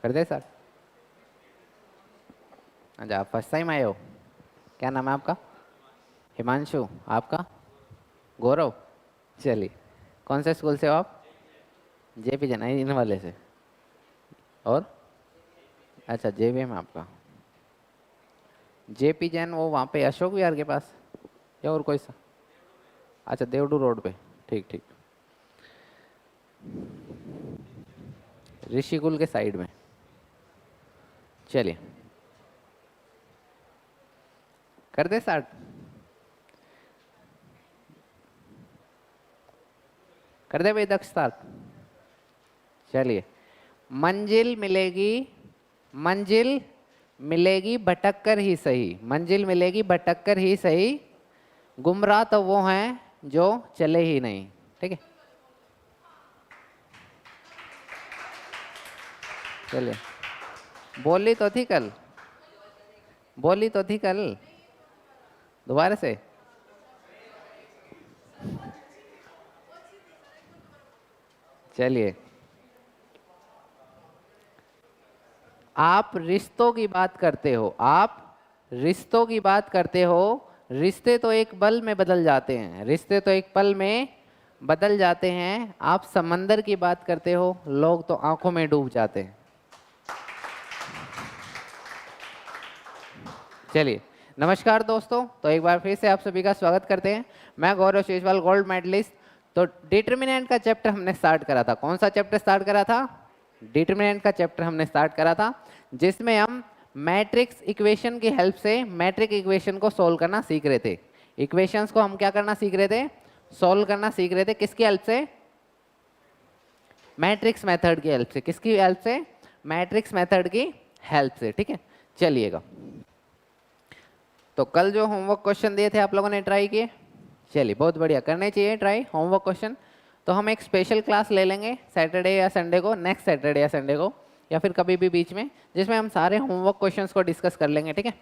कर दे सर। अच्छा, आप फर्स्ट टाइम आए हो। क्या नाम है आपका? हिमांशु। आपका? गौरव। चलिए, कौन से स्कूल से हो आप? जेपी जैन, इन वाले से। और अच्छा, जेवीएम आपका। जेपी जैन वो वहाँ पे अशोक विहार के पास, या और कोई सा? अच्छा, देवडू रोड पे। ठीक ठीक। ऋषिकुल के साइड में। चलिए, कर दे स्टार्ट। कर दे भाई दक्ष स्टार्ट। चलिए, मंजिल मिलेगी, मंजिल मिलेगी भटक कर ही सही, मंजिल मिलेगी भटक कर ही सही, गुमराह तो वो हैं जो चले ही नहीं। ठीक है, चलिए। बोली तो थी कल, बोली तो थी कल, दोबारा से। चलिए, आप रिश्तों की बात करते हो, आप रिश्तों की बात करते हो, रिश्ते तो एक पल में बदल जाते हैं, रिश्ते तो एक पल में बदल जाते हैं, आप समंदर की बात करते हो, लोग तो आंखों में डूब जाते हैं। चलिए, नमस्कार दोस्तों, तो एक बार फिर से आप सभी का स्वागत करते हैं। मैं गौरव शेजवाल, गोल्ड मेडलिस्ट। तो डिटर्मिनेंट का चैप्टर हमने स्टार्ट करा था। कौन सा चैप्टर स्टार्ट करा था? डिटर्मिनेंट का चैप्टर हमने स्टार्ट करा था, जिसमें हम मैट्रिक्स इक्वेशन की हेल्प से मैट्रिक इक्वेशन को सोल्व करना सीख रहे थे। इक्वेशंस को हम क्या करना सीख रहे थे? सोल्व करना सीख रहे थे। किसकी हेल्प से? मैट्रिक्स मेथड की हेल्प से। किसकी हेल्प से? मैट्रिक्स मेथड की हेल्प से। ठीक है, चलिएगा। तो कल जो होमवर्क क्वेश्चन दिए थे आप लोगों ने ट्राई किए? चलिए, बहुत बढ़िया, करने चाहिए ट्राई होमवर्क क्वेश्चन। तो हम एक स्पेशल क्लास ले लेंगे सैटरडे या संडे को, नेक्स्ट सैटरडे या संडे को, या फिर कभी भी बीच में, जिसमें हम सारे होमवर्क क्वेश्चंस को डिस्कस कर लेंगे। ठीक है,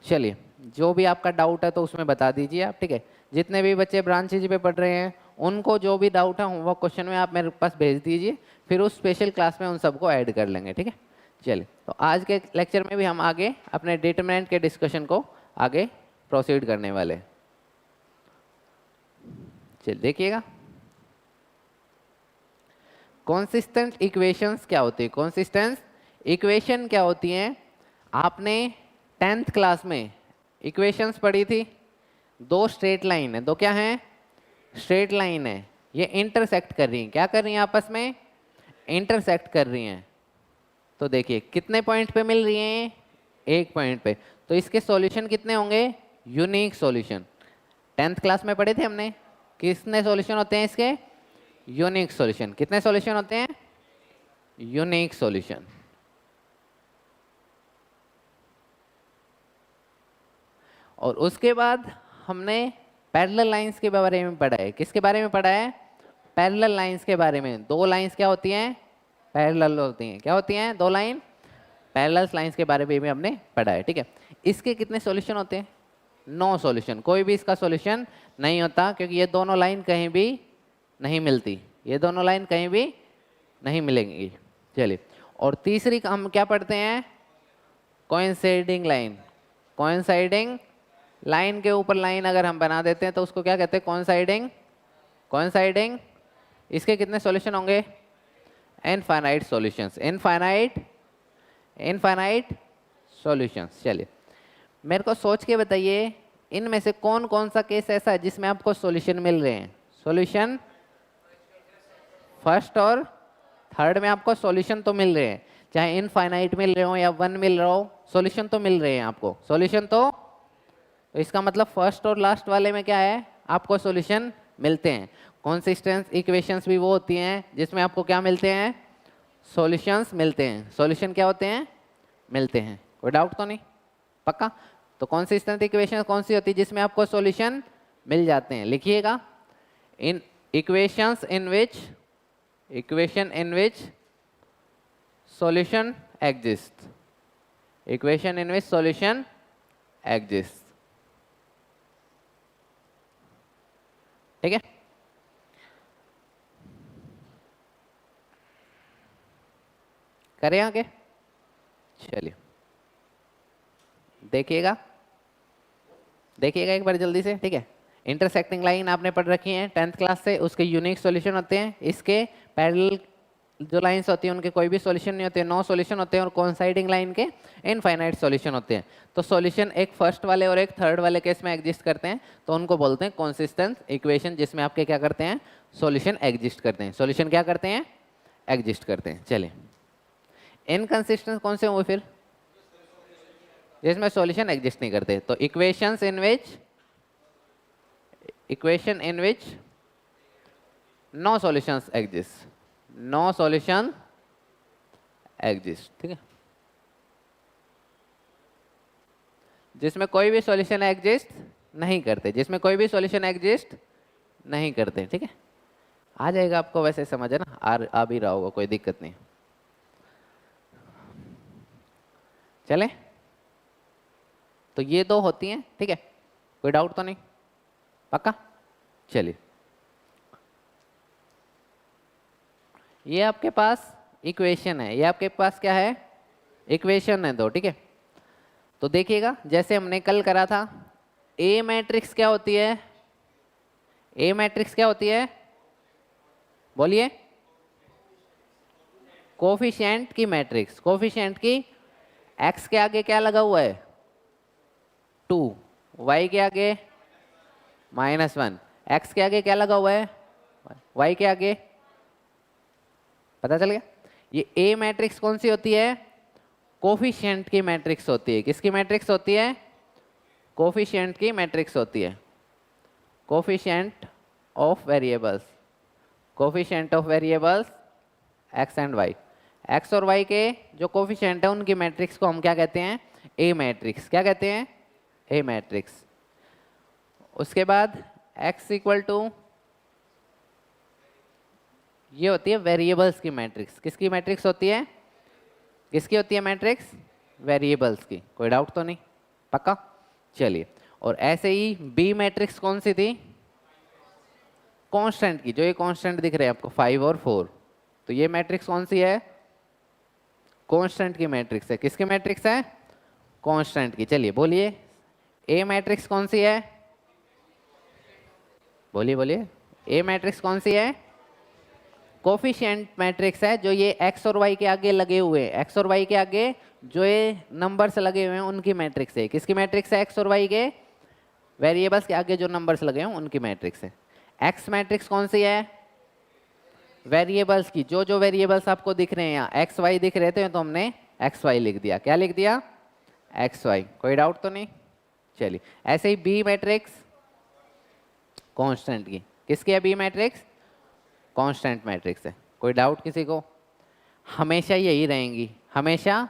चलिए, जो भी आपका डाउट है तो उसमें बता दीजिए आप। ठीक है, जितने भी बच्चे ब्रांचेज पे पढ़ रहे हैं उनको जो भी डाउट है होमवर्क क्वेश्चन में आप मेरे पास भेज दीजिए, फिर उस स्पेशल क्लास में उन सबको ऐड कर लेंगे। ठीक है, चलिए, तो आज के लेक्चर में भी हम आगे अपने डिटरमिनेंट के डिस्कशन को आगे प्रोसीड करने वाले हैं। चलिए देखिएगा, कॉन्सिस्टेंट इक्वेशंस क्या होती है? कॉन्सिस्टेंट इक्वेशन क्या होती हैं? आपने 10th क्लास में इक्वेशंस पढ़ी थी। दो स्ट्रेट लाइन है, दो क्या हैं? स्ट्रेट लाइन है, ये इंटरसेक्ट कर रही हैं। क्या कर रही हैं? आपस में इंटरसेक्ट कर रही हैं। तो देखिए, कितने पॉइंट पे मिल रही हैं? एक पॉइंट पे। तो इसके सॉल्यूशन कितने होंगे? Unique solution. 10th क्लास में पढ़े थे हमने, कितने सॉल्यूशन होते हैं इसके? Unique solution. कितने सॉल्यूशन होते हैं? Unique solution. और उसके बाद हमने पैरेलल लाइंस के बारे में पढ़ा है। किसके बारे में पढ़ा है? पैरेलल लाइंस के बारे में। दो लाइंस क्या होती हैं? पैरेलल होती हैं। क्या होती हैं? दो लाइन पैरेलल लाइंस के बारे में भी हमने पढ़ा है। ठीक है, इसके कितने सॉल्यूशन होते हैं? 9 सॉल्यूशन। कोई भी इसका सॉल्यूशन नहीं होता, क्योंकि ये दोनों लाइन कहीं भी नहीं मिलती, ये दोनों लाइन कहीं भी नहीं मिलेंगी। चलिए, और तीसरी हम क्या पढ़ते हैं? Coinciding line. कोइंसाइडिंग लाइन के ऊपर लाइन अगर हम बना देते हैं तो उसको क्या कहते हैं? कोइंसाइडिंग। कोइंसाइडिंग, इसके कितने सॉल्यूशन होंगे? Infinite solutions. Infinite, infinite solutions. चलिए, मेरे को सोच के बताइए, इनमें से कौन कौन सा केस ऐसा है जिसमें आपको सॉल्यूशन मिल रहे हैं? सॉल्यूशन फर्स्ट और थर्ड में आपको सॉल्यूशन तो मिल रहे हैं, चाहे इनफाइनाइट मिल रहे हो या 1 मिल रहा हो, सॉल्यूशन तो मिल रहे हैं आपको। सॉल्यूशन तो इसका मतलब फर्स्ट और लास्ट वाले में क्या है? आपको सॉल्यूशन मिलते हैं। कंसिस्टेंट इक्वेशंस भी वो होती हैं जिसमें आपको क्या मिलते हैं? सॉल्यूशंस मिलते हैं। सॉल्यूशन क्या होते हैं? मिलते हैं। कोई डाउट तो नहीं? पक्का? तो कंसिस्टेंट इक्वेशन कौन सी होती है जिसमें आपको सॉल्यूशन मिल जाते हैं? लिखिएगा, in equations in which, equation in which solution exist, equation in which solution exist. ठीक है, करें आगे? चलिए देखिएगा, देखिएगा एक बार जल्दी से, ठीक है। इंटरसेक्टिंग लाइन आपने पढ़ रखी है 10th क्लास से, उसके यूनिक सॉल्यूशन होते हैं। इसके पैरेलल जो लाइंस होती हैं उनके कोई भी सॉल्यूशन नहीं होते, 9 सॉल्यूशन होते हैं, और कोइंसाइडिंग लाइन के इनफाइनाइट सॉल्यूशन होते हैं। तो सॉल्यूशन एक फर्स्ट वाले और एक थर्ड वाले केस में एग्जिस्ट करते हैं, तो उनको बोलते हैं कंसिस्टेंट इक्वेशन, जिसमें आपके क्या करते हैं, सॉल्यूशन एग्जिस्ट करते हैं। सॉल्यूशन क्या करते हैं, एग्जिस्ट करते हैं। चलिए इनकंसिस्टेंट कौन से हुए फिर, जिसमें सॉल्यूशन एग्जिस्ट नहीं करते। तो equation in which no solutions exist, no solution exist, ठीक है। जिसमें कोई भी सॉल्यूशन एग्जिस्ट नहीं करते, जिसमें कोई भी सॉल्यूशन एग्जिस्ट नहीं करते, ठीक है। आ जाएगा आपको वैसे समझ है ना, आ भी रहा होगा, कोई दिक्कत नहीं। चले, तो ये दो होती हैं, ठीक है, कोई डाउट तो नहीं, पक्का। चलिए ये आपके पास इक्वेशन है, ये आपके पास क्या है, इक्वेशन है दो, ठीक है। तो देखिएगा जैसे हमने कल करा था, ए मैट्रिक्स क्या होती है, ए मैट्रिक्स क्या होती है, बोलिए, कोफिशिएंट की मैट्रिक्स, कोफिशिएंट की, एक्स के आगे क्या लगा हुआ है 2, वाई के आगे -1, एक्स के आगे क्या लगा हुआ है, वाई के आगे, पता चल गया। ये ए मैट्रिक्स कौन सी होती है, कोफिशिएंट की मैट्रिक्स होती है। किसकी मैट्रिक्स होती है, कोफिशिएंट की मैट्रिक्स होती है। Coefficient of variables, coefficient of variables x and y, x और वाई के जो कोफिशिएंट है उनकी मैट्रिक्स को हम क्या कहते हैं, ए मैट्रिक्स। क्या कहते हैं, ए मैट्रिक्स। उसके बाद एक्स इक्वल टू, ये होती है वेरिएबल्स की मैट्रिक्स। किसकी मैट्रिक्स होती है, किसकी होती है मैट्रिक्स, वेरिएबल्स की। कोई डाउट तो नहीं, पक्का। चलिए, और ऐसे ही बी मैट्रिक्स कौन सी थी, कांस्टेंट की, जो ये कांस्टेंट दिख रहे हैं आपको 5 और 4, तो ये मैट्रिक्स कौन सी है, कांस्टेंट की मैट्रिक्स है। किसकी मैट्रिक्स है, कांस्टेंट की। चलिए बोलिए, ए मैट्रिक्स कौन सी है, बोलिए बोलिए, ए मैट्रिक्स कौन सी है, कोफिशिएंट मैट्रिक्स है, जो ये एक्स और वाई के आगे लगे हुए हैं, एक्स और वाई के आगे जो ये नंबर्स लगे हुए हैं उनकी मैट्रिक्स है। किसकी मैट्रिक्स है, एक्स और वाई के वेरिएबल्स के आगे जो नंबर्स लगे हैं उनकी मैट्रिक्स है। एक्स मैट्रिक्स कौन सी है, वेरिएबल्स की, जो जो वेरिएबल्स आपको दिख रहे हैं यहाँ एक्स वाई दिख रहे थे तो हमने एक्स वाई लिख दिया। क्या लिख दिया, एक्स वाई। कोई डाउट तो नहीं। चलिए ऐसे ही बी मैट्रिक्स कांस्टेंट की, किसकी है बी मैट्रिक्स, कांस्टेंट मैट्रिक्स है। कोई डाउट किसी को, हमेशा यही रहेंगी, हमेशा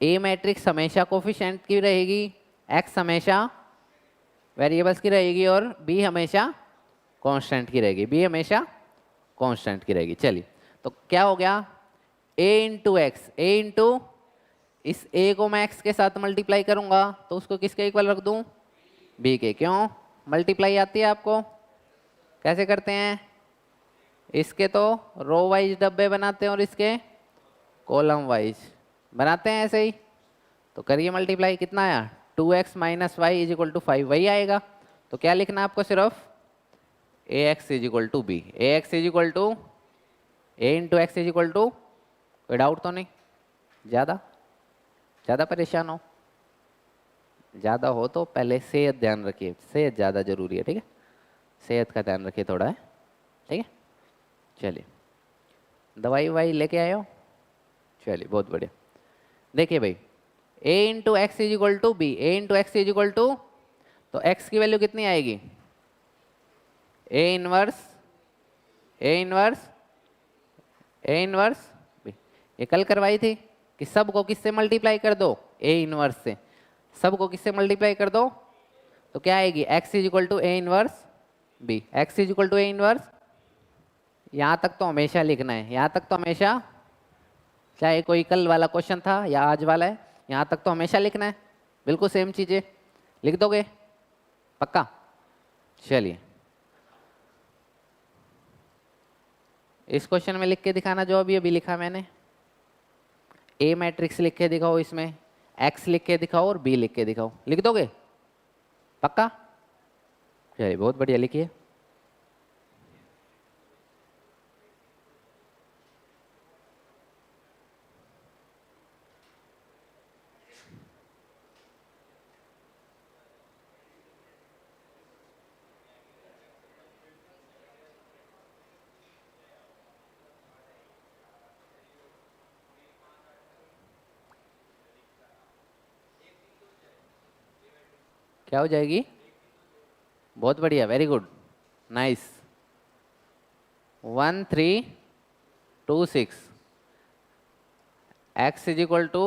ए मैट्रिक्स हमेशा कोफिशिएंट की रहेगी, एक्स हमेशा वेरिएबल्स की रहेगी, और बी हमेशा कांस्टेंट की रहेगी, बी हमेशा कांस्टेंट की रहेगी। चलिए तो क्या हो गया, a into x, A into, इस a को मैं x के साथ मल्टीप्लाई करूंगा तो उसको किसके इक्वल रख दूं, b के। क्यों, मल्टीप्लाई आती है आपको, कैसे करते हैं, इसके तो रो वाइज डब्बे बनाते हैं और इसके कॉलम वाइज बनाते हैं ऐसे ही। तो करिए मल्टीप्लाई, कितना आया 2x minus y is equal to 5, वही आएगा। तो क्या लिखना है आपको, सिर्फ ax is equal to b, ax is equal to a into x is equal to, कोई डाउट तो नहीं। ज़्यादा परेशान हो, ज़्यादा हो तो पहले सेहत ध्यान रखिए, सेहत ज़्यादा जरूरी है, ठीक है, सेहत का ध्यान रखिए थोड़ा है, ठीक है। चलिए दवाई ववाई लेके आए हो, चलिए बहुत बढ़िया। देखिए भाई, a into x is equal to b, a into x is equal to, तो x की वैल्यू कितनी आएगी, a inverse, a inverse, a inverse, ये कल करवाई थी कि सबको किससे मल्टीप्लाई कर दो, a इनवर्स से, सबको किससे मल्टीप्लाई कर दो, तो क्या आएगी, x is equal to a inverse b, x is equal to a inverse. यहाँ तक तो हमेशा लिखना है, यहाँ तक तो हमेशा, चाहे कोई कल वाला क्वेश्चन था या आज वाला है, यहाँ तक तो हमेशा लिखना है, बिल्कुल सेम चीज़ें लिख दोगे, पक्का। चलिए इस क्वेश्चन में लिख के दिखाना जो अभी अभी लिखा मैंने, ए मैट्रिक्स लिख के दिखाओ, इसमें एक्स लिख के दिखाओ और बी लिख के दिखाओ। लिख दोगे? पक्का? चलिए बहुत बढ़िया, लिखिए। क्या हो जाएगी? बहुत बढ़िया, very good, nice. 1 3 2 6 x is equal to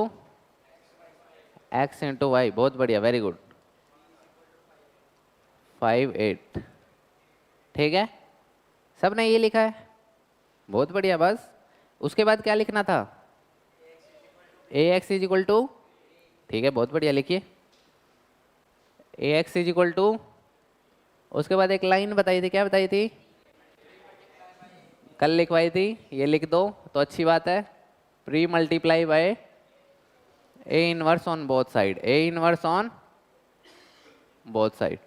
x into y. बहुत बढ़िया, वेरी गुड। 5 8। ठीक है, सब ने ये लिखा है, बहुत बढ़िया। बस उसके बाद क्या लिखना था? ए एक्स इज इक्वल टू, ठीक है, बहुत बढ़िया, लिखिए। ए एक्स इज इक्वल टू, उसके बाद एक लाइन बताई थी, क्या बताई थी? कल लिखवाई थी, ये लिख दो तो अच्छी बात है। Pre multiply by A inverse on both side, A inverse on both side.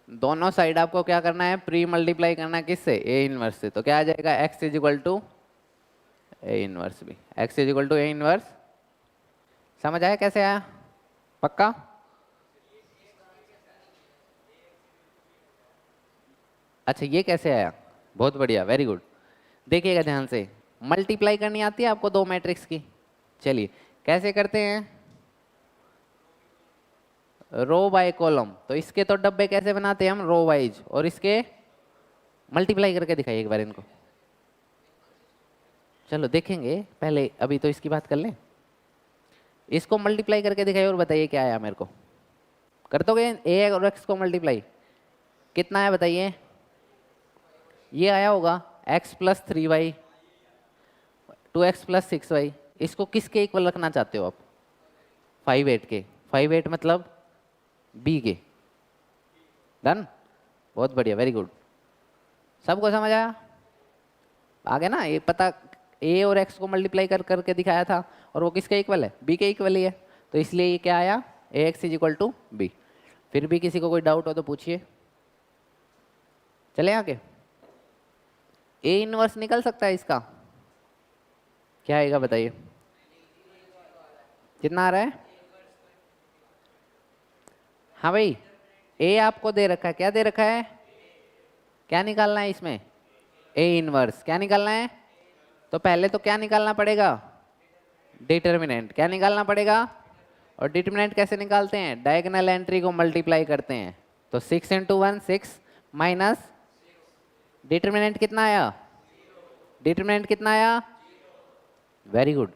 दोनों साइड आपको क्या करना है? प्री मल्टीप्लाई करना है, किससे? ए इनवर्स से। तो क्या आ जाएगा? X is equal to A inverse भी, x is equal to A inverse. समझ आया कैसे आया? पक्का? अच्छा, ये कैसे आया? बहुत बढ़िया, वेरी गुड। देखिएगा ध्यान से, मल्टीप्लाई करनी आती है आपको दो मैट्रिक्स की? चलिए कैसे करते हैं? Row by column. तो इसके तो डब्बे कैसे बनाते हैं हम? Row wise. और इसके मल्टीप्लाई करके दिखाइए एक बार इनको। चलो देखेंगे, पहले अभी तो इसकी बात कर लें। इसको मल्टीप्लाई करके दिखाइए और बताइए क्या आया मेरे को। कर दोगे? ए और एक्स को मल्टीप्लाई कितना है बताइए? ये आया होगा x plus 3y, 2x plus 6y। इसको किसके इक्वल रखना चाहते हो आप? 5 8 के। 5 8 मतलब b के। डन, बहुत बढ़िया, वेरी गुड। सबको समझ आया? आगे ना ये पता, a और x को मल्टीप्लाई कर करके दिखाया था और वो किसके इक्वल है? b के इक्वल ही है। तो इसलिए ये क्या आया? ax is equal to b। फिर भी किसी को कोई डाउट हो तो पूछिए। चले आगे। ए इनवर्स निकल सकता है इसका? क्या आएगा बताइए? कितना आ रहा है? हाँ भाई, ए आपको दे रखा है, क्या दे रखा है? क्या निकालना है इसमें? A inverse. क्या निकालना है? तो पहले तो क्या निकालना पड़ेगा? डिटर्मिनेंट। क्या निकालना पड़ेगा? और डिटर्मिनेंट कैसे निकालते हैं? डायगोनल एंट्री को मल्टीप्लाई करते हैं। तो 6 इंटू 1 6 माइनस डिटर्मिनेंट कितना आया? डिटर्मिनेंट कितना आया? Very good.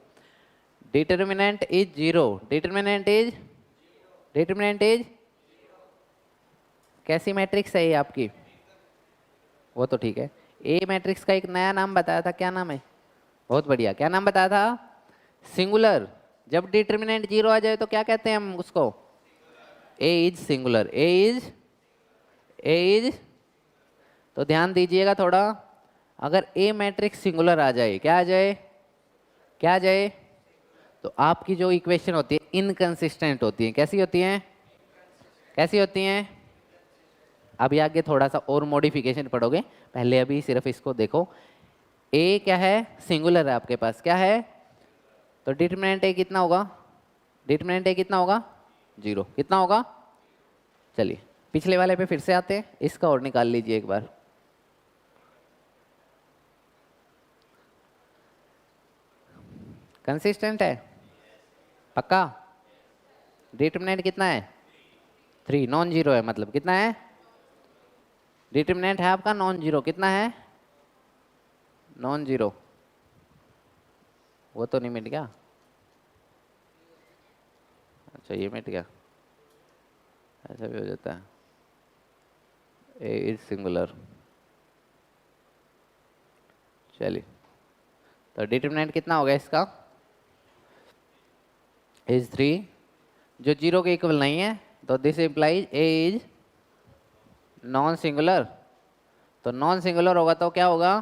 Determinant is 0। Determinant is कैसी मैट्रिक्स है ये आपकी? वो तो ठीक है। ए मैट्रिक्स का एक नया नाम बताया था, क्या नाम है? बहुत बढ़िया, क्या नाम बताया था? सिंगुलर। जब डिटर्मिनेंट 0 आ जाए तो क्या कहते हैं हम उसको? ए इज सिंगुलर। ए इज तो ध्यान दीजिएगा थोड़ा। अगर ए मैट्रिक्स सिंगुलर आ जाए, क्या आ जाए? क्या आ जाए? तो आपकी जो इक्वेशन होती है इनकंसिस्टेंट होती है। कैसी होती हैं? कैसी होती हैं? अभी आगे थोड़ा सा और मॉडिफिकेशन पढ़ोगे, पहले अभी सिर्फ इसको देखो। ए क्या है? सिंगुलर है आपके पास, क्या है? तो डिटरमिनेंट ए कितना होगा? डिटरमिनेंट ए कितना होगा? 0। कितना होगा? चलिए पिछले वाले पे फिर से आते हैं, इसका और निकाल लीजिए एक बार। कंसिस्टेंट है? पक्का? डिटरमिनेंट कितना है? 3। नॉन जीरो है, मतलब कितना है? डिटरमिनेंट है आपका नॉन जीरो। कितना है? Non zero. वो तो नहीं मिट गया? अच्छा ये मिट गया, ऐसा भी हो जाता है। ए इज सिंगुलर। चलिए तो डिटरमिनेंट कितना होगा इसका? इज 3, जो 0 के इक्वल नहीं है। तो this implies A is non singular. तो नॉन सिंगुलर होगा तो क्या होगा?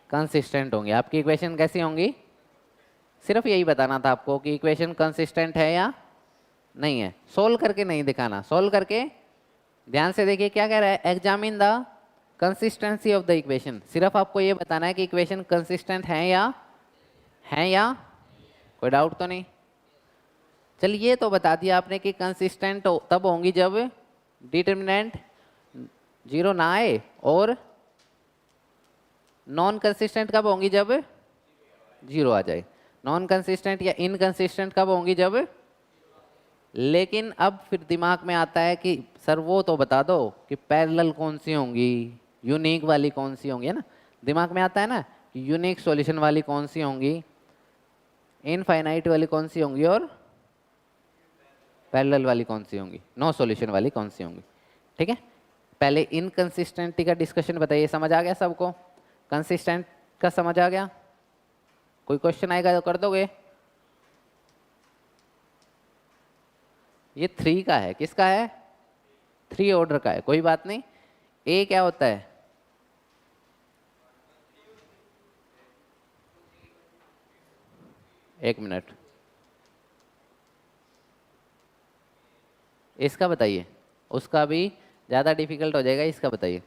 कंसिस्टेंट होंगी। आपकी इक्वेशन कैसी होंगी? सिर्फ यही बताना था आपको कि इक्वेशन कंसिस्टेंट है या नहीं है, सोल्व करके नहीं दिखाना। सोल्व करके ध्यान से देखिए क्या कह रहा है, examine the consistency of the equation. सिर्फ आपको ये बताना है कि इक्वेशन कंसिस्टेंट है या कोई डाउट तो नहीं? चलिए ये तो बता दिया आपने कि कंसिस्टेंट तब होंगी जब डिटर्मिनेंट 0 ना आए, और नॉन कंसिस्टेंट कब होंगी? जब 0 आ जाए। नॉन कंसिस्टेंट या इनकंसिस्टेंट कब होंगी? जब। लेकिन अब फिर दिमाग में आता है कि सर वो तो बता दो कि पैरेलल कौन सी होंगी, यूनिक वाली कौन सी होंगी, है ना? दिमाग में आता है ना, यूनिक सॉल्यूशन वाली कौन सी होंगी, इनफाइनाइट वाली कौन सी होंगी, और पैरेलल वाली कौन सी होंगी, नो सॉल्यूशन वाली कौन सी होंगी। ठीक है, पहले इनकंसिस्टेंटी का डिस्कशन बताइए। समझ आ गया सबको? कंसिस्टेंट का समझ आ गया? कोई क्वेश्चन आएगा तो कर दोगे? ये 3 का है, किसका है? 3 ऑर्डर का है, कोई बात नहीं। ए क्या होता है? एक मिनट, इसका बताइए, उसका भी ज्यादा डिफिकल्ट हो जाएगा, इसका बताइए।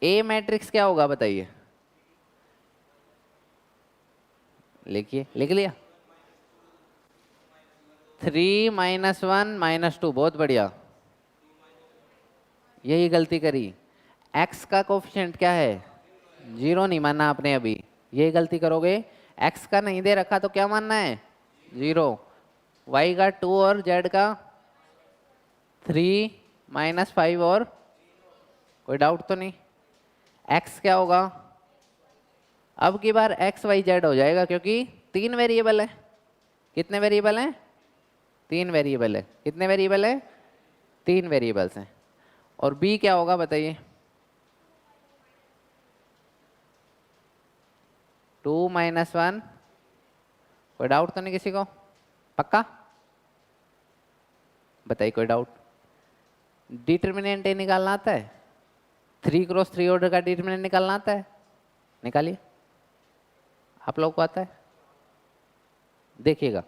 ए मैट्रिक्स क्या होगा बताइए? लिखिए, लिख लिया? 3 -1 -2, बहुत बढ़िया, यही गलती करी। x का कोफिशिएंट क्या है? 0 नहीं मानना आपने अभी, यही गलती करोगे। x का नहीं दे रखा तो क्या मानना है? 0। y का 2 और z का 3 -5 और कोई डाउट तो नहीं? x क्या होगा? अब की बार x y z हो जाएगा, क्योंकि 3 वेरिएबल है। कितने वेरिएबल हैं? 3 वेरिएबल है। कितने वेरिएबल है? 3 वेरिएबल्स हैं। और b क्या होगा बताइए? 2 -1, कोई डाउट तो नहीं किसी को? पक्का बताइए, कोई डाउट? डिटर्मिनेंट ए निकालना आता है? 3x3 ऑर्डर का डिटर्मिनेंट निकालना आता है? निकालिए, आप लोग को आता है? देखिएगा,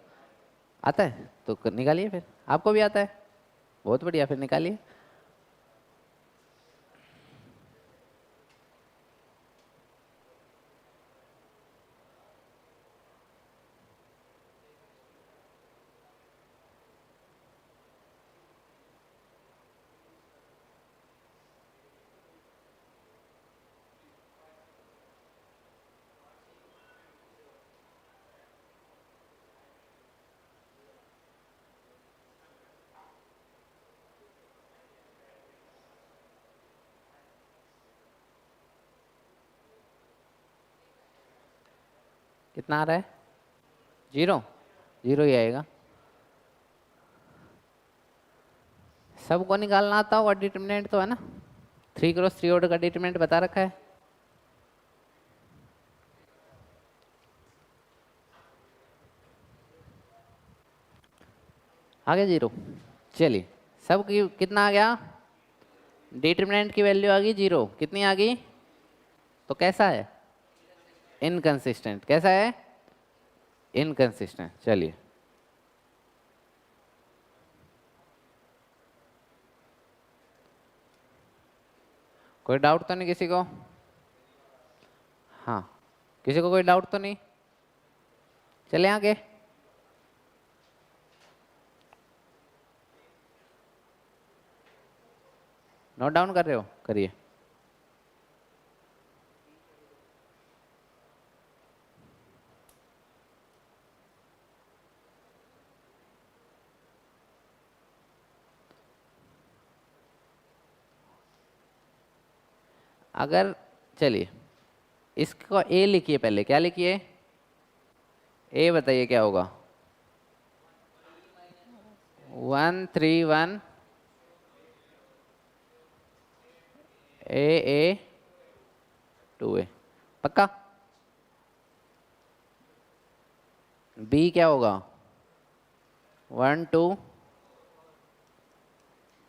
आता है तो निकालिए। फिर आपको भी आता है, बहुत बढ़िया, फिर निकालिए। कितना आ रहा है? 0 0 ही आएगा। सबको निकालना आता होगा डिटर्मिनेंट तो, है ना? 3x3 ऑर्डर का डिटर्मिनेंट बता रखा है। आ गया 0? चलिए, सब की कितना आ गया? डिटर्मिनेंट की वैल्यू आ गई 0। कितनी आ गई? तो कैसा है? इनकंसिस्टेंट। कैसा है? इनकंसिस्टेंट। चलिए, कोई डाउट तो नहीं किसी को? हाँ, किसी को कोई डाउट तो नहीं? चले आगे। नोट डाउन कर रहे हो? करिए। अगर चलिए इसको ए लिखिए, पहले क्या लिखिए? ए बताइए क्या होगा? 1 3 1 ए 2 ए। पक्का? बी क्या होगा? 1 2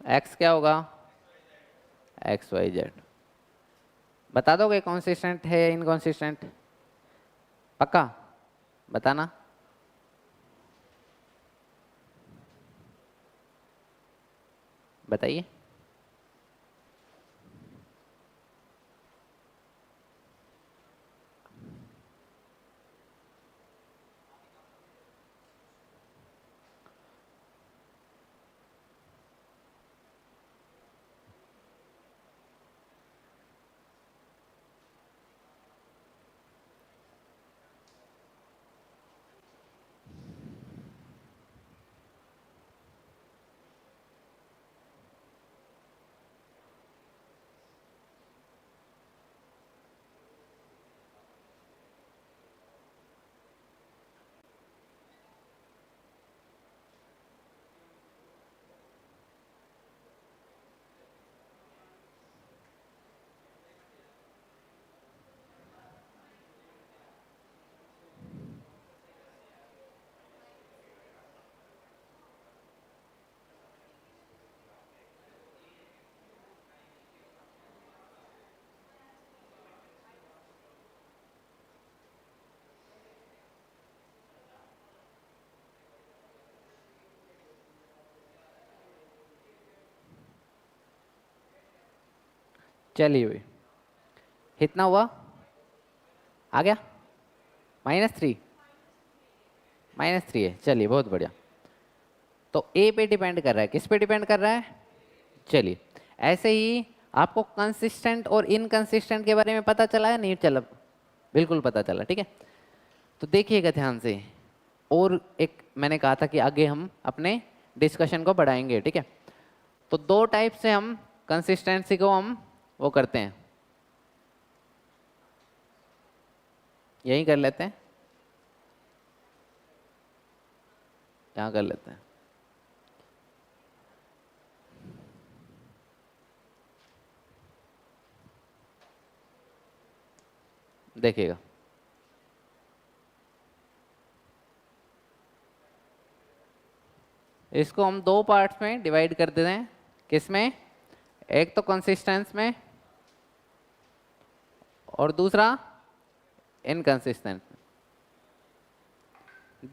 एक्स क्या होगा? XY Z। बता दोगे कंसिस्टेंट है इनकंसिस्टेंट? पक्का बताना। बताइए। चलिए भाई, कितना हुआ? आ गया? -3। -3 है, चलिए बहुत बढ़िया। तो ए पे डिपेंड कर रहा है, किस पे डिपेंड कर रहा है? चलिए, ऐसे ही आपको कंसिस्टेंट और इनकंसिस्टेंट के बारे में पता चला है नहीं चला? बिल्कुल पता चला, ठीक है। तो देखिएगा ध्यान से, और एक मैंने कहा था कि आगे हम अपने डिस्कशन को बढ़ाएंगे, ठीक है। तो दो टाइप से हम कंसिस्टेंसी को हम वो करते हैं, यही कर लेते हैं, यहाँ कर लेते हैं। देखिएगा, इसको हम दो पार्ट्स में डिवाइड कर देते हैं। किसमें? एक तो कंसिस्टेंस में और दूसरा इनकंसिस्टेंट।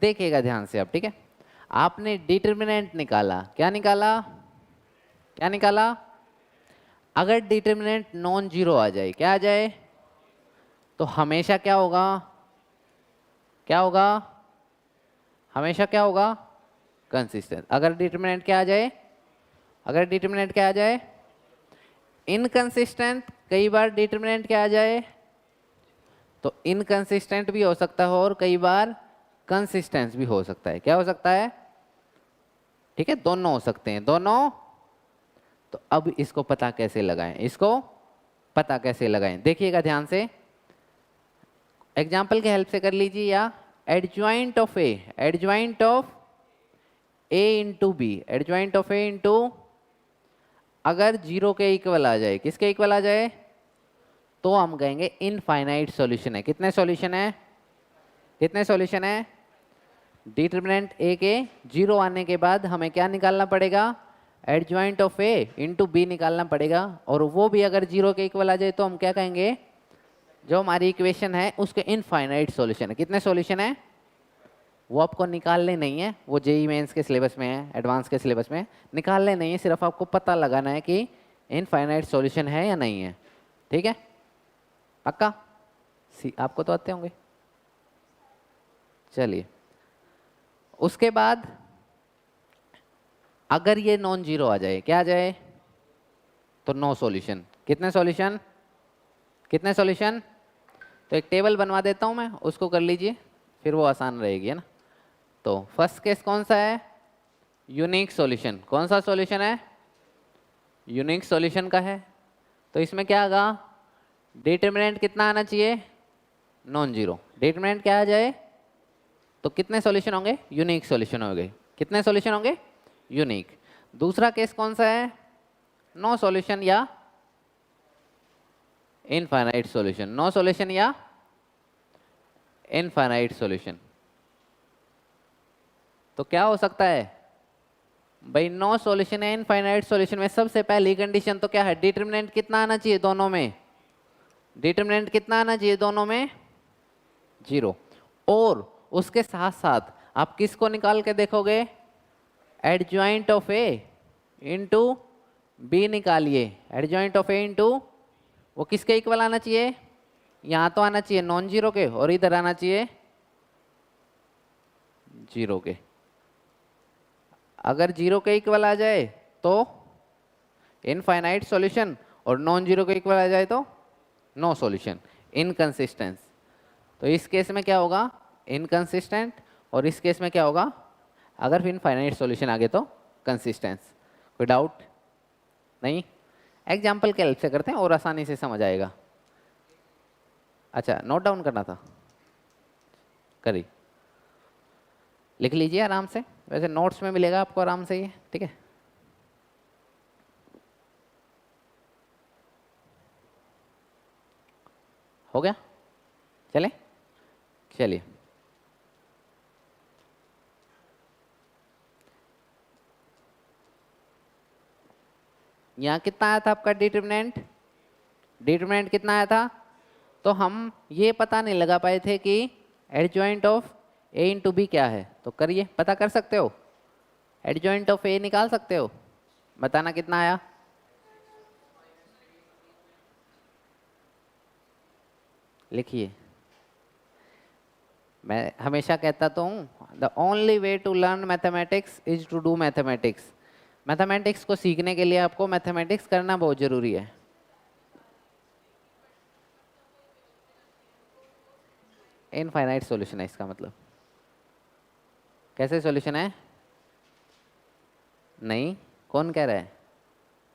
देखिएगा ध्यान से अब, ठीक है। आपने डिटर्मिनेंट निकाला, क्या निकाला? क्या निकाला? अगर डिटर्मिनेंट नॉन जीरो आ जाए, क्या आ जाए? तो हमेशा क्या होगा? क्या होगा? हमेशा क्या होगा? कंसिस्टेंट। अगर डिटर्मिनेंट क्या आ जाए? अगर डिटर्मिनेंट क्या आ जाए? इनकंसिस्टेंट। कई बार डिटर्मिनेंट क्या आ जाए? तो इनकंसिस्टेंट भी हो सकता है और कई बार कंसिस्टेंट भी हो सकता है। क्या हो सकता है? ठीक है, दोनों हो सकते हैं, दोनों। तो अब इसको पता कैसे लगाएं? इसको पता कैसे लगाएं? देखिएगा ध्यान से, एग्जाम्पल के हेल्प से कर लीजिए, या adjoint of A, adjoint of A into B, adjoint of A into, अगर जीरो के इक्वल आ जाए, किसके इक्वल आ जाए? तो हम कहेंगे इनफाइनाइट सॉल्यूशन है। कितने सॉल्यूशन है? कितने सॉल्यूशन है? डिटरमिनेंट ए के जीरो आने के बाद हमें क्या निकालना पड़ेगा? Adjoint of A into B निकालना पड़ेगा, और वो भी अगर जीरो के इक्वल आ जाए तो हम क्या कहेंगे? जो हमारी इक्वेशन है उसके इनफाइनाइट सॉल्यूशन है। कितने सॉल्यूशन है? वो आपको निकालने नहीं है, वो जेई मेंस के सिलेबस में है, एडवांस के सिलेबस में निकालने नहीं है, सिर्फ आपको पता लगाना है कि इनफाइनाइट सॉल्यूशन है या नहीं है, ठीक है। पक्का? आपको तो आते होंगे। चलिए, उसके बाद अगर ये नॉन जीरो आ जाए, क्या आ जाए? तो नो सॉल्यूशन। कितने सॉल्यूशन? कितने सॉल्यूशन? तो एक टेबल बनवा देता हूं मैं, उसको कर लीजिए, फिर वो आसान रहेगी, है ना। तो फर्स्ट केस कौन सा है? Unique solution. कौन सा सॉल्यूशन है? यूनिक सॉल्यूशन का है। तो इसमें क्या आगा? डिटरमिनेंट कितना आना चाहिए? Non zero. डिटरमिनेंट क्या आ जाए? तो कितने सॉल्यूशन होंगे? यूनिक सॉल्यूशन होंगे। कितने सॉल्यूशन होंगे? यूनिक। दूसरा केस कौन सा है? नो सॉल्यूशन या इनफाइनाइट सॉल्यूशन। नो सॉल्यूशन या इनफाइनाइट सॉल्यूशन। तो क्या हो सकता है भाई? नो सॉल्यूशन या इनफाइनाइट सॉल्यूशन में सबसे पहली कंडीशन तो क्या है? डिटरमिनेंट कितना आना चाहिए दोनों में? डिटरमिनेंट कितना आना चाहिए दोनों में? 0। और उसके साथ साथ आप किसको निकाल के देखोगे? Adjoint of A into B निकालिए। एडजॉइंट ऑफ ए इंटू, वो किसके इक्वल आना चाहिए? यहाँ तो आना चाहिए नॉन जीरो के, और इधर आना चाहिए 0 के। अगर 0 के इक्वल आ जाए तो इनफाइनाइट सॉल्यूशन, और नॉन जीरो के इक्वल आ जाए तो नो सॉल्यूशन, इनकंसिस्टेंस। तो इस केस में क्या होगा? इनकंसिस्टेंट। और इस केस में क्या होगा? अगर इनफाइनाइट सॉल्यूशन आ गए तो कंसिस्टेंस। कोई डाउट नहीं? एग्जाम्पल के हेल्प से करते हैं और आसानी से समझ आएगा। अच्छा, नोट डाउन करना था, करिए, लिख लीजिए आराम से। वैसे नोट्स में मिलेगा आपको आराम से ये, ठीक है। हो गया? चले, चलिए। यहाँ कितना आया था आपका डिटरमिनेंट? डिटरमिनेंट कितना आया था? तो हम ये पता नहीं लगा पाए थे कि adjoint of A into B क्या है। तो करिए, पता कर सकते हो? एडजॉइंट ऑफ ए निकाल सकते हो? बताना कितना आया? लिखिए। मैं हमेशा कहता तो हूँ, the only way to learn mathematics is to do mathematics. Mathematics को सीखने के लिए आपको मैथमेटिक्स करना बहुत जरूरी है। इनफाइनाइट सॉल्यूशन है इसका मतलब। कैसे सॉल्यूशन है? नहीं, कौन कह रहा है?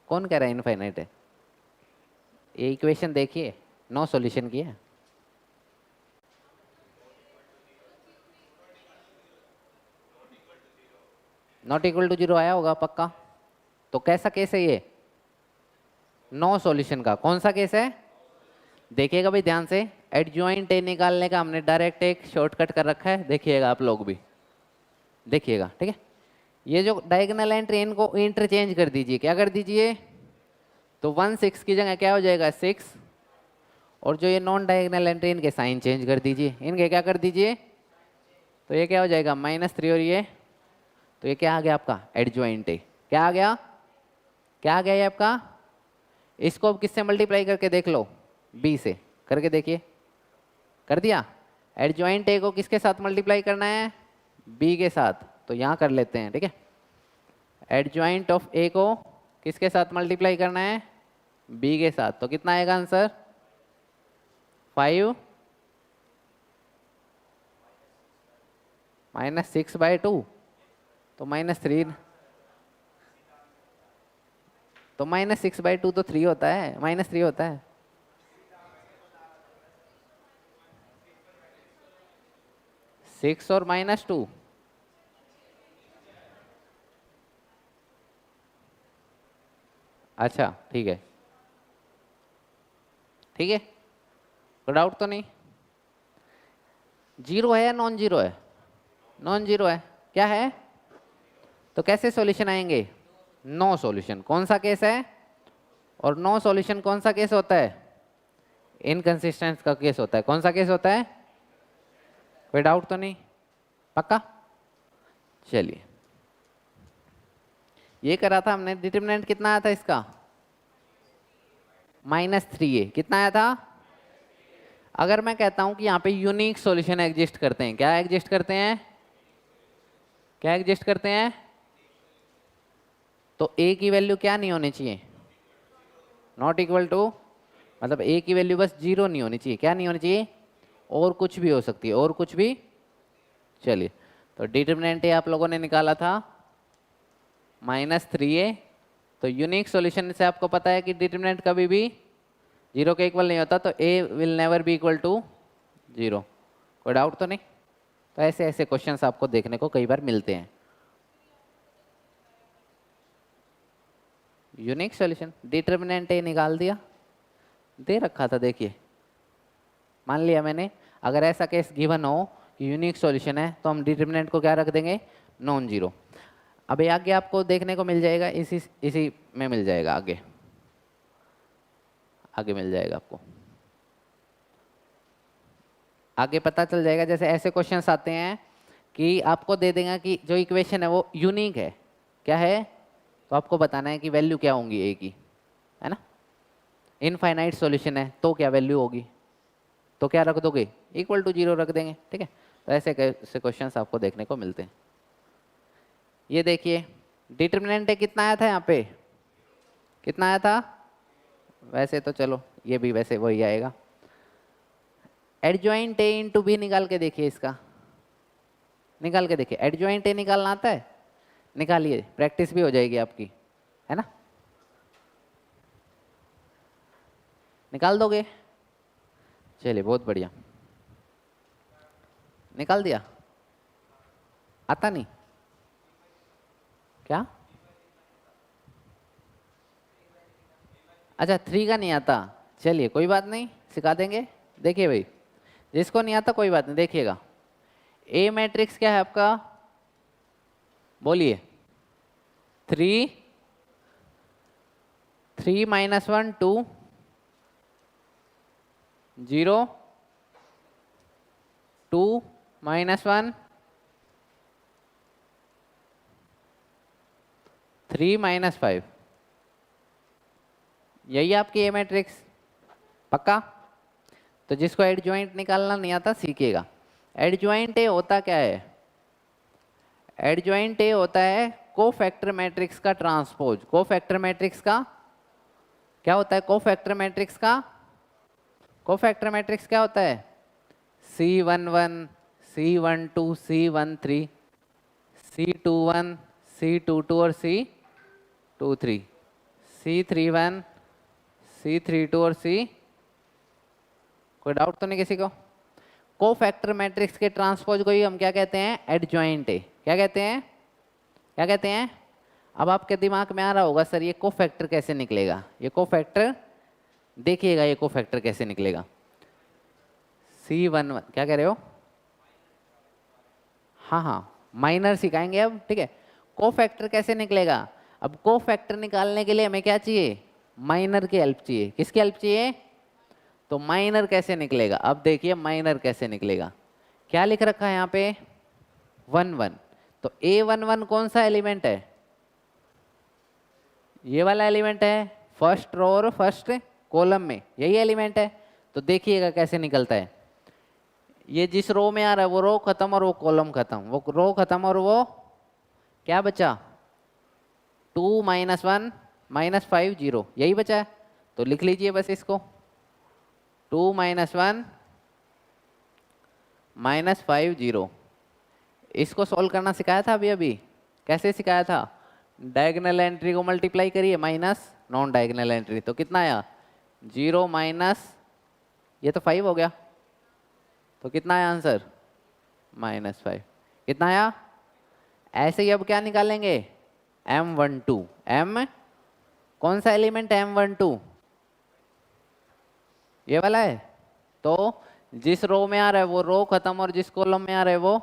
कौन कह रहा है इनफाइनाइट है? ये इक्वेशन देखिए, नो सॉल्यूशन की है। नॉट इक्वल टू 0 आया होगा पक्का। तो कैसा केस है ये? नो सॉल्यूशन का। कौन सा केस है? देखिएगा भाई ध्यान से, एडजॉइंट ए निकालने का हमने डायरेक्ट एक शॉर्टकट कर रखा है, देखिएगा आप लोग भी देखिएगा, ठीक है। ये जो डायगोनल एंट्री, इनको इंटरचेंज कर दीजिए। क्या कर दीजिए? तो 1 6 की जगह क्या हो जाएगा? 6। और जो ये नॉन डायगोनल एंट्री, इनके साइन चेंज कर दीजिए। इनके क्या कर दीजिए? तो ये क्या हो जाएगा? -3। और ये, तो ये क्या आ गया आपका? Adjoint A. क्या आ गया? क्या आ गया ये आपका? इसको अब किससे मल्टीप्लाई करके देख लो? बी से करके देखिए। कर दिया? एडजॉइंट ए को किसके साथ मल्टीप्लाई करना है? बी के साथ। तो यहाँ कर लेते हैं, ठीक है। एडजॉइंट ऑफ ए को किसके साथ मल्टीप्लाई करना है? बी के साथ। तो कितना आएगा आंसर? 5 -6/2। तो -3। तो -6/2 तो 3 होता है, -3 होता है। सिक्स और -2। अच्छा ठीक है, ठीक है, कोई डाउट तो नहीं? 0 है या नॉन जीरो है? नॉन जीरो है। क्या है? तो कैसे सॉल्यूशन आएंगे? No solution. कौन सा केस है? और नो सॉल्यूशन कौन सा केस होता है? इनकंसिस्टेंस का केस होता है। कौन सा केस होता है? कोई डाउट तो नहीं? पक्का? चलिए, ये करा था हमने। डिटरमिनेंट कितना आया था इसका? -3a। कितना आया था? अगर मैं कहता हूं कि यहाँ पे यूनिक सॉल्यूशन एग्जिस्ट करते हैं, क्या एग्जिस्ट करते हैं? क्या एग्जिस्ट करते हैं? तो a की वैल्यू क्या नहीं होनी चाहिए? नॉट इक्वल टू, मतलब a की वैल्यू बस 0 नहीं होनी चाहिए। क्या नहीं होनी चाहिए? और कुछ भी हो सकती है, और कुछ भी। चलिए, तो डिटरमिनेंट ए आप लोगों ने निकाला था -3a। तो यूनिक सॉल्यूशन से आपको पता है कि डिटरमिनेंट कभी भी 0 के इक्वल नहीं होता, तो a will never be equal to 0। कोई डाउट तो नहीं? तो ऐसे ऐसे क्वेश्चंस आपको देखने को कई बार मिलते हैं। यूनिक सॉल्यूशन, डिटरमिनेंट ए निकाल दिया, दे रखा था। देखिए, मान लिया मैंने, अगर ऐसा केस गिवन हो कि यूनिक सॉल्यूशन है, तो हम डिटरमिनेंट को क्या रख देंगे? Non zero. अब ये आगे आपको देखने को मिल जाएगा, इसी में मिल जाएगा, आगे आगे मिल जाएगा आपको। आगे पता चल जाएगा। जैसे ऐसे क्वेश्चंस आते हैं कि आपको दे देगा कि जो इक्वेशन है वो यूनिक है, क्या है, तो आपको बताना है कि वैल्यू क्या होंगी ए की, है ना। इनफाइनाइट सॉल्यूशन है तो क्या वैल्यू होगी, तो क्या रख दोगे, इक्वल टू 0 रख देंगे, ठीक है। तो ऐसे ऐसे क्वेश्चंस आपको देखने को मिलते हैं। ये देखिए डिटर्मिनेंट कितना आया था यहाँ पे, कितना आया था, वैसे तो चलो ये भी वैसे वही आएगा। एडजॉइंट ए इंटू बी निकाल के देखिए, इसका निकाल के देखिए, एडजॉइंट ए निकालना आता है, निकालिए, प्रैक्टिस भी हो जाएगी आपकी, है ना। निकाल दोगे, चलिए बहुत बढ़िया, निकाल दिया, आता नहीं क्या, अच्छा 3 का नहीं आता, चलिए कोई बात नहीं, सिखा देंगे। देखिए भाई, जिसको नहीं आता कोई बात नहीं, देखिएगा ए मैट्रिक्स क्या है आपका, बोलिए, 3 3 -1 2 0 2 -1 3 -5, यही आपकी ए मैट्रिक्स, पक्का। तो जिसको एडजॉइंट निकालना नहीं आता सीखिएगा। एडजॉइंट ए होता क्या है, एडजॉइंट ए होता है कोफैक्टर मैट्रिक्स का ट्रांसपोज। कोफैक्टर मैट्रिक्स का क्या होता है, कोफैक्टर मैट्रिक्स का, कोफैक्टर मैट्रिक्स क्या होता है, C11 C12 C13 C21 C22 और C23, C31 C32 और C, कोई डाउट तो नहीं किसी को। कोफैक्टर मैट्रिक्स के ट्रांसपोज को ही हम क्या कहते हैं, एडजॉइंट ए, क्या कहते हैं, क्या कहते हैं। अब आपके दिमाग में आ रहा होगा सर ये कोफैक्टर कैसे निकलेगा, ये कोफैक्टर देखिएगा, ये कोफैक्टर कैसे निकलेगा। C11 क्या कह रहे हो, हाँ हाँ माइनर सिखाएंगे अब, ठीक है। कोफैक्टर कैसे निकलेगा, अब कोफैक्टर निकालने के लिए हमें क्या चाहिए, माइनर की हेल्प चाहिए, किसकी हेल्प चाहिए, तो माइनर कैसे निकलेगा, अब देखिए माइनर कैसे निकलेगा, क्या लिख रखा है यहाँ पे 1 1, तो A11 कौन सा एलिमेंट है, ये वाला एलिमेंट है, फर्स्ट रो और फर्स्ट कॉलम में यही एलिमेंट है। तो देखिएगा कैसे निकलता है, ये जिस रो में आ रहा है वो रो खत्म और वो कॉलम खत्म, वो रो खत्म और वो क्या बचा, 2 -1 -5 0, यही बचा है। तो लिख लीजिए बस इसको, 2 -1 -5 0, इसको सॉल्व करना सिखाया था अभी अभी, कैसे सिखाया था, डायगोनल एंट्री को मल्टीप्लाई करिए माइनस नॉन डायगोनल एंट्री, तो कितना आया 0 माइनस, ये तो 5 हो गया, तो कितना आया आंसर -5, कितना आया। ऐसे ही अब क्या निकालेंगे, M12, M कौन सा एलिमेंट है M12, ये वाला है। तो जिस रो में आ रहा है वो रो खत्म और जिस कॉलम में आ रहा है वो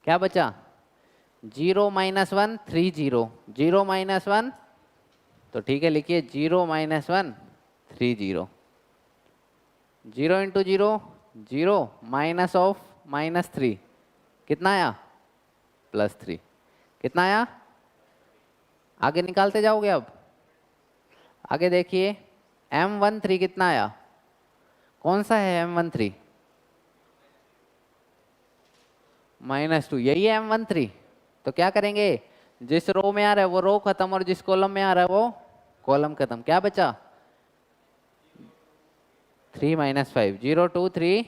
क्या बचा, 0 -1 3 0, 0 -1, तो ठीक है लिखिए 0 -1 3 0, 0 इंटू 0 0 माइनस ऑफ -3, कितना आया +3, कितना आया, आगे निकालते जाओगे। अब आगे देखिए M13 कितना आया, कौन सा है M13, -2, यही है M13। तो क्या करेंगे, जिस रो में आ रहा है वो रो खत्म और जिस कॉलम में आ रहा है वो कॉलम खत्म, क्या बचा 3 -5, 0 2 3,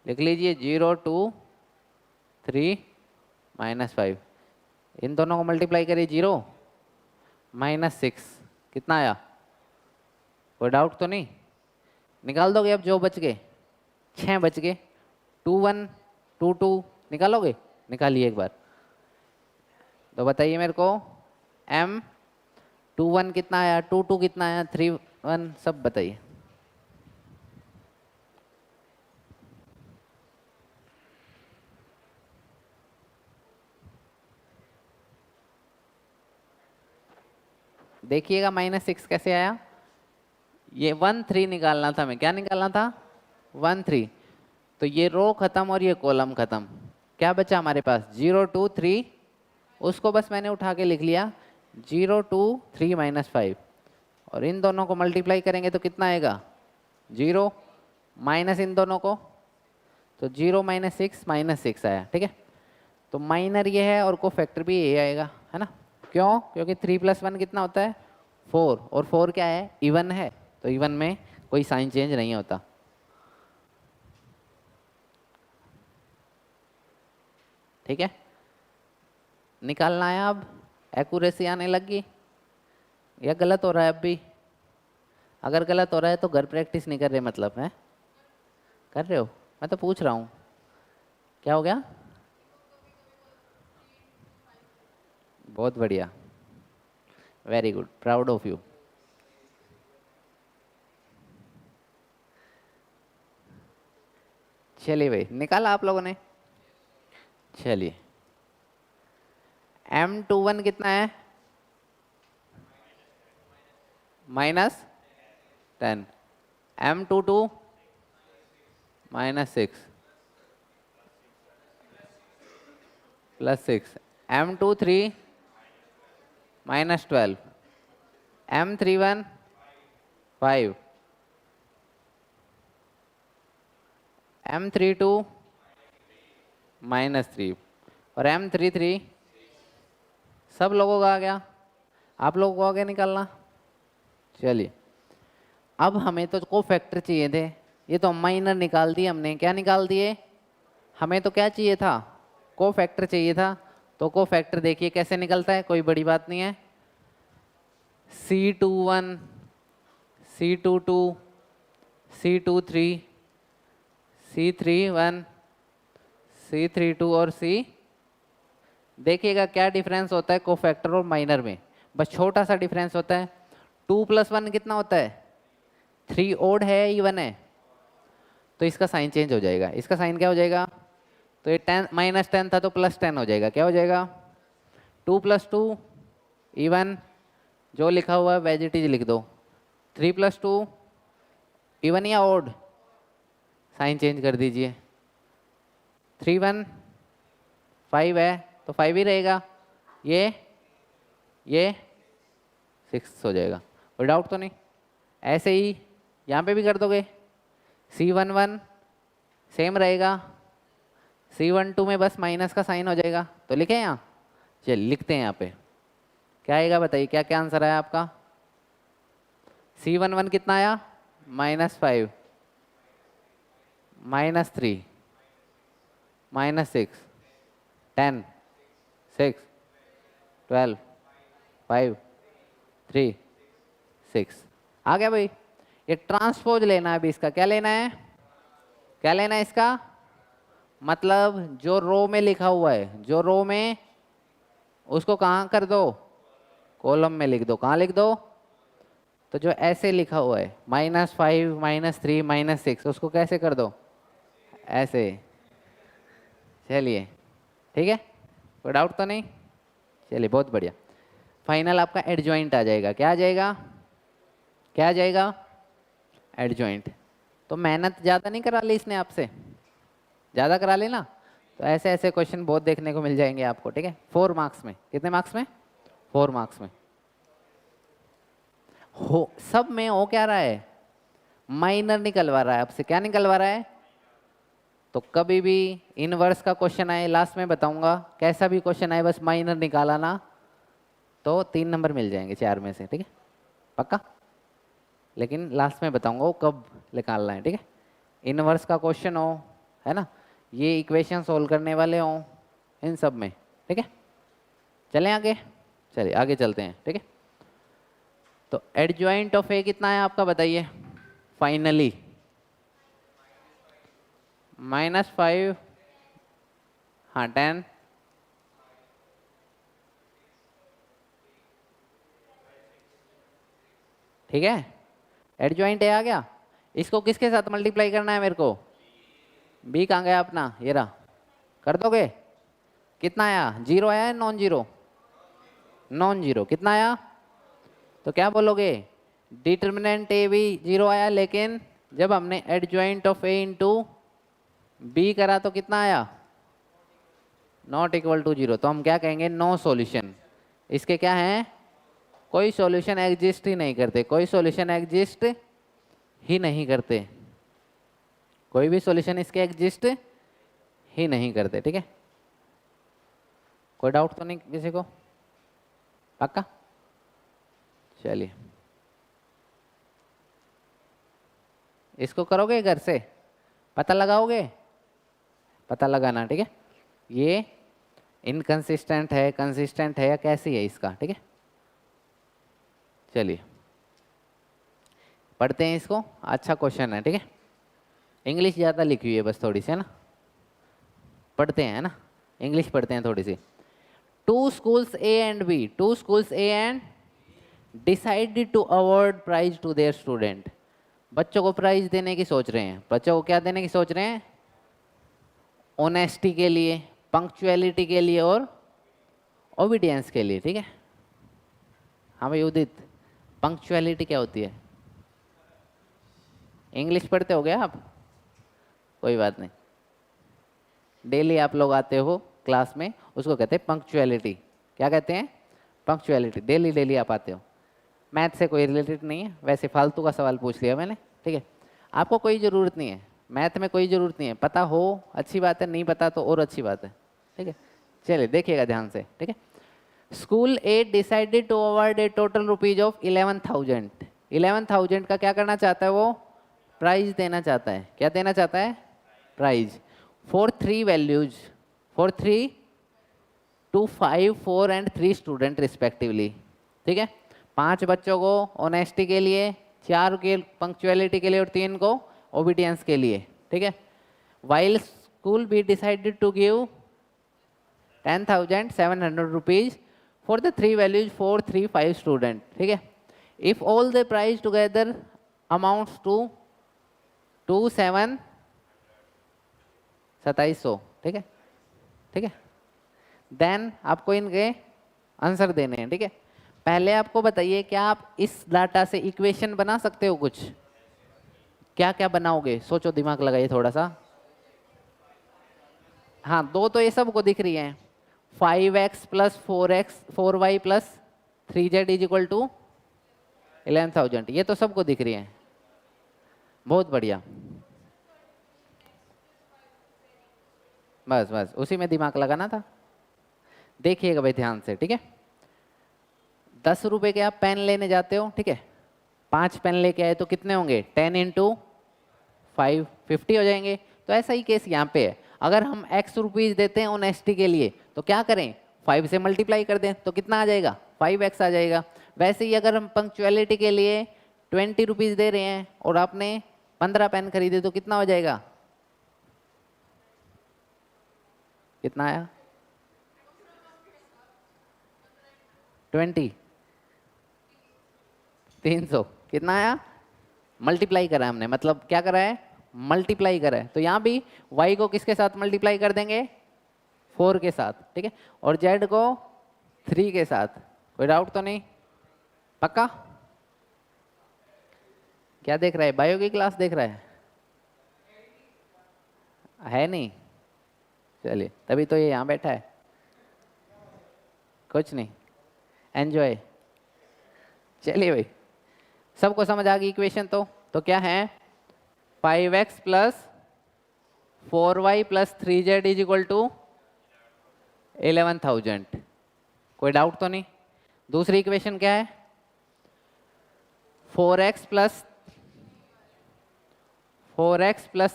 लिख लीजिए 0 2 3 -5, इन दोनों को मल्टीप्लाई करिए 0 -6, कितना आया, कोई डाउट तो नहीं, निकाल दोगे। अब जो बच गए 6 बच गए, 2 1 2 2 निकालोगे, निकालिए एक बार, तो बताइए मेरे को M21 कितना आया, 2 2 कितना आया, 3 1, सब बताइए। देखिएगा -6 कैसे आया, ये 1 3 निकालना था, मैं क्या निकालना था 1 3, तो ये रो खत्म और ये कॉलम खत्म, क्या बचा हमारे पास 0 2 3, उसको बस मैंने उठा के लिख लिया 0 2 3 -5, और इन दोनों को मल्टीप्लाई करेंगे तो कितना आएगा 0, माइनस इन दोनों को तो 0 -6 -6 आया। ठीक है, तो माइनर ये है और कोफैक्टर भी ये आएगा, है ना। क्यों? क्योंकि 3 + 1 कितना होता है 4, और 4 क्या है इवन है, तो इवन में कोई साइन चेंज नहीं होता। ठीक है, निकालना है अब, एक्यूरेसी आने लगी या गलत हो रहा है अब भी? अगर गलत हो रहा है तो घर प्रैक्टिस नहीं कर रहे, मतलब है कर रहे हो, मैं तो पूछ रहा हूँ क्या हो गया। बहुत बढ़िया, very good, proud of you. चलिए भाई, निकाला आप लोगों ने। चलिए M21 कितना है -10, M22 -6 +6, M23 -12, M31 5, M32 -3 और M33 सब लोगों का आ गया, आप लोगों को आगे निकालना। चलिए अब हमें तो कोफैक्टर चाहिए थे, ये तो माइनर निकाल दिए हमने। क्या निकाल दिए? हमें तो क्या चाहिए था कोफैक्टर चाहिए था। तो कोफैक्टर देखिए कैसे निकलता है, कोई बड़ी बात नहीं है। C21 C22 C23 C31 C32 और C, देखिएगा क्या डिफरेंस होता है कोफैक्टर और माइनर में, बस छोटा सा डिफरेंस होता है। 2 + 1 कितना होता है 3, ओड है इवन है, तो इसका साइन चेंज हो जाएगा। इसका साइन क्या हो जाएगा, तो ये 10 -10 था तो +10 हो जाएगा। क्या हो जाएगा 2 + 2 इवन, जो लिखा हुआ है वेजिटीज लिख दो। 3 + 2 इवन या ओड, साइन चेंज कर दीजिए। 3 1 5 है तो 5 ही रहेगा, ये 6 हो जाएगा। कोई डाउट तो नहीं? ऐसे ही यहाँ पे भी कर दोगे। C11 सेम रहेगा, C12 में बस माइनस का साइन हो जाएगा। तो लिखें यहाँ, चलिए लिखते हैं यहाँ पे क्या आएगा, बताइए क्या क्या आंसर आया आपका। C11 कितना आया -5 -3 -6 10 6 12 5 3 6 आ गया भाई। ये ट्रांसपोज लेना है अभी, इसका क्या लेना है, क्या लेना है इसका, मतलब जो रो में लिखा हुआ है, जो रो में, उसको कहाँ कर दो कॉलम में लिख दो। कहाँ लिख दो, तो जो ऐसे लिखा हुआ है -5 -3 -6, उसको कैसे कर दो ऐसे। चलिए ठीक है, कोई डाउट तो नहीं? चलिए बहुत बढ़िया। फाइनल आपका एडजॉइंट आ जाएगा। क्या आ जाएगा, क्या आ जाएगा एडजॉइंट। तो मेहनत ज़्यादा नहीं करा ली इसने आपसे, ज़्यादा करा ली ना, तो ऐसे ऐसे क्वेश्चन बहुत देखने को मिल जाएंगे आपको। ठीक है, 4 मार्क्स में, कितने मार्क्स में 4 मार्क्स में हो, सब में हो क्या रहा है, माइनर निकलवा रहा है आपसे। क्या निकलवा रहा है, तो कभी भी इनवर्स का क्वेश्चन आए, लास्ट में बताऊंगा, कैसा भी क्वेश्चन आए बस माइनर निकाला ना तो 3 नंबर मिल जाएंगे 4 में से। ठीक है पक्का, लेकिन लास्ट में बताऊंगा वो कब निकालना है। ठीक है, इनवर्स का क्वेश्चन हो, है ना, ये इक्वेशन सोल्व करने वाले हो, इन सब में। ठीक है, चलें आगे, चलिए आगे चलते हैं। ठीक है, तो एडजॉइंट ऑफ ए कितना है आपका बताइए फाइनली, -5, हाँ 10, ठीक है, एडजॉइंट ए आ गया। इसको किसके साथ मल्टीप्लाई करना है मेरे को, बी कहाँ गया अपना, ये रहा, कर दोगे। कितना आया, 0 आया है नॉन जीरो, नॉन जीरो कितना आया, तो क्या बोलोगे, डिटर्मिनेंट ए भी 0 आया, लेकिन जब हमने adjoint of A into B करा तो कितना आया, नॉट इक्वल टू 0, तो हम क्या कहेंगे, नो सॉल्यूशन। इसके क्या है, कोई सॉल्यूशन एग्जिस्ट ही नहीं करते, कोई सॉल्यूशन एग्जिस्ट ही नहीं करते, कोई भी सॉल्यूशन इसके एग्जिस्ट ही नहीं करते। ठीक है, कोई डाउट तो नहीं किसी को, पक्का? चलिए, इसको करोगे घर से, पता लगाओगे, पता लगाना। ठीक है, ये इनकंसिस्टेंट है, कंसिस्टेंट है, या कैसी है इसका। ठीक है, चलिए पढ़ते हैं इसको। अच्छा क्वेश्चन है। ठीक है, इंग्लिश ज़्यादा लिखी हुई है बस थोड़ी सी, है ना, पढ़ते हैं, है ना, इंग्लिश पढ़ते हैं थोड़ी सी। Two schools A and B, two schools A and decided to award prize to their student. बच्चों को प्राइज देने की सोच रहे हैं, बच्चों को क्या देने की सोच रहे हैं, ऑनेस्टी के लिए, पंक्चुअलिटी के लिए और ओबीडियंस के लिए। ठीक है, हाँ भाई उदित, पंक्चुअलिटी क्या होती है? इंग्लिश पढ़ते हो गया आप? कोई बात नहीं, डेली आप लोग आते हो क्लास में, उसको कहते हैं पंक्चुअलिटी। क्या कहते हैं? पंक्चुअलिटी। डेली डेली आप आते हो, मैथ से कोई रिलेटेड नहीं है, वैसे फालतू का सवाल पूछ लिया मैंने। ठीक है, आपको कोई ज़रूरत नहीं है, मैथ में कोई ज़रूरत नहीं है, पता हो अच्छी बात है, नहीं पता तो और अच्छी बात है। ठीक है, चलिए देखिएगा ध्यान से। ठीक है, school A decided to award a total rupees of 11,000। 11,000 का क्या करना चाहता है वो? प्राइज देना चाहता है। क्या देना चाहता है? Prize. For 3 values, for 3, 2, 5, 4 and 3 student respectively. ठीक है, 5 बच्चों को ऑनेस्टी के लिए, 4 के पंक्चुअलिटी के लिए और 3 को ओबीडियंस के लिए। ठीक है, while school B decided to give 10,700 rupees for the 3 values 4, 3, 5 student. ठीक है, if all the prize together amounts to 2700। ठीक है, ठीक है, देन आपको इनके आंसर देने हैं। ठीक है, पहले आपको बताइए क्या आप इस डाटा से इक्वेशन बना सकते हो? कुछ क्या क्या बनाओगे, सोचो, दिमाग लगाइए थोड़ा सा। हाँ, 2 तो ये सबको दिख रही है, 5x plus 4y plus 3z is equal to 11,000, ये तो सबको दिख रही है। बहुत बढ़िया, बस बस उसी में दिमाग लगाना था। देखिएगा भाई ध्यान से। ठीक है, 10 रुपए के आप पेन लेने जाते हो। ठीक है, 5 पेन लेके आए तो कितने होंगे? 10 इंटू 5, 50 हो जाएंगे। तो ऐसा ही केस यहाँ पे है, अगर हम x रुपीज देते हैं ऑनेस्टी के लिए तो क्या करें? 5 से मल्टीप्लाई कर दें तो कितना आ जाएगा? 5x आ जाएगा। वैसे ही अगर हम पंक्चुअलिटी के लिए 20 रुपीज दे रहे हैं और आपने 15 पेन खरीदे तो कितना हो जाएगा? कितना आया? 20, 300, कितना आया? मल्टीप्लाई करा हमने, मतलब क्या करा है? मल्टीप्लाई करा है। तो यहाँ भी y को किसके साथ मल्टीप्लाई कर देंगे? 4 के साथ। ठीक है, और z को 3 के साथ। कोई डाउट तो नहीं? पक्का? क्या देख रहा है? बायो की क्लास देख रहा है नहीं? चलिए, तभी तो ये यहाँ बैठा है। कुछ नहीं, एंजॉय। चलिए भाई, सबको समझ आ गई इक्वेशन? तो क्या है? 5x plus 4y plus 3z is equal to 11,000। कोई डाउट तो नहीं? दूसरी इक्वेशन क्या है? 4x plus